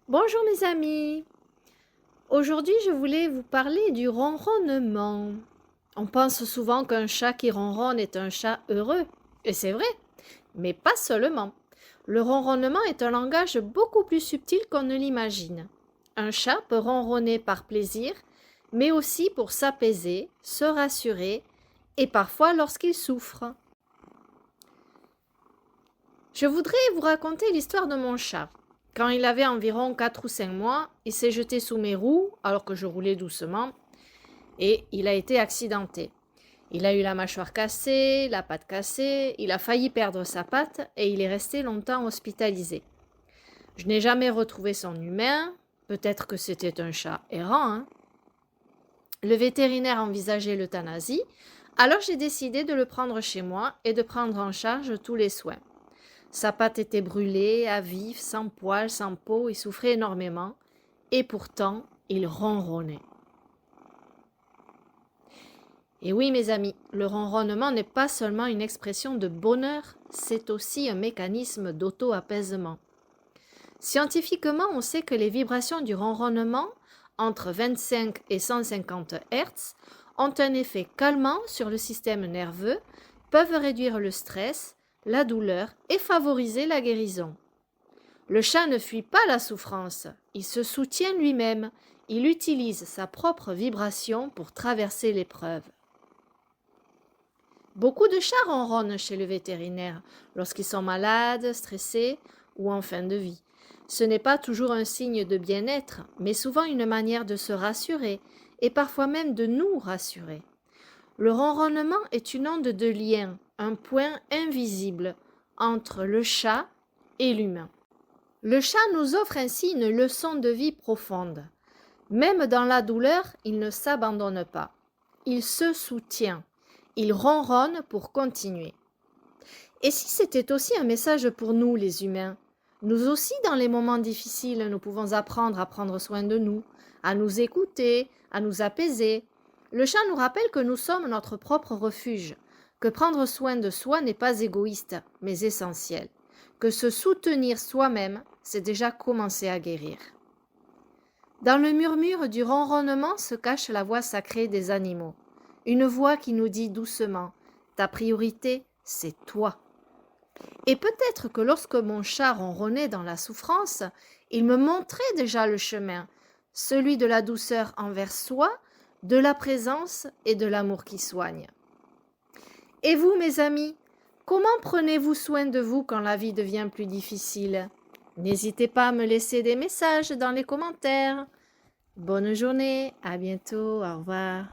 Bonjour mes amis, aujourd'hui je voulais vous parler du ronronnement. On pense souvent qu'un chat qui ronronne est un chat heureux, et c'est vrai, mais pas seulement. Le ronronnement est un langage beaucoup plus subtil qu'on ne l'imagine. Un chat peut ronronner par plaisir, mais aussi pour s'apaiser, se rassurer, et parfois lorsqu'il souffre. Je voudrais vous raconter l'histoire de mon chat. Quand il avait environ 4 ou 5 mois, il s'est jeté sous mes roues alors que je roulais doucement et il a été accidenté. Il a eu la mâchoire cassée, la patte cassée, il a failli perdre sa patte et il est resté longtemps hospitalisé. Je n'ai jamais retrouvé son humain, peut-être que c'était un chat errant, hein. Le vétérinaire envisageait l'euthanasie, alors j'ai décidé de le prendre chez moi et de prendre en charge tous les soins. Sa patte était brûlée, à vif, sans poils, sans peau, il souffrait énormément, et pourtant, il ronronnait. Et oui, mes amis, le ronronnement n'est pas seulement une expression de bonheur, c'est aussi un mécanisme d'auto-apaisement. Scientifiquement, on sait que les vibrations du ronronnement, entre 25 et 150 Hz, ont un effet calmant sur le système nerveux, peuvent réduire le stress, la douleur et favoriser la guérison. Le chat ne fuit pas la souffrance, il se soutient lui-même, il utilise sa propre vibration pour traverser l'épreuve. Beaucoup de chats ronronnent chez le vétérinaire lorsqu'ils sont malades, stressés ou en fin de vie. Ce n'est pas toujours un signe de bien-être, mais souvent une manière de se rassurer et parfois même de nous rassurer. Le ronronnement est une onde de lien, un point invisible entre le chat et l'humain. Le chat nous offre ainsi une leçon de vie profonde. Même dans la douleur, il ne s'abandonne pas. Il se soutient. Il ronronne pour continuer. Et si c'était aussi un message pour nous, les humains? Nous aussi, dans les moments difficiles, nous pouvons apprendre à prendre soin de nous, à nous écouter, à nous apaiser. Le chat nous rappelle que nous sommes notre propre refuge, que prendre soin de soi n'est pas égoïste, mais essentiel, que se soutenir soi-même, c'est déjà commencer à guérir. Dans le murmure du ronronnement se cache la voix sacrée des animaux, une voix qui nous dit doucement « Ta priorité, c'est toi ». Et peut-être que lorsque mon chat ronronnait dans la souffrance, il me montrait déjà le chemin, celui de la douceur envers soi, de la présence et de l'amour qui soigne. Et vous, mes amis, comment prenez-vous soin de vous quand la vie devient plus difficile? N'hésitez pas à me laisser des messages dans les commentaires. Bonne journée, à bientôt, au revoir.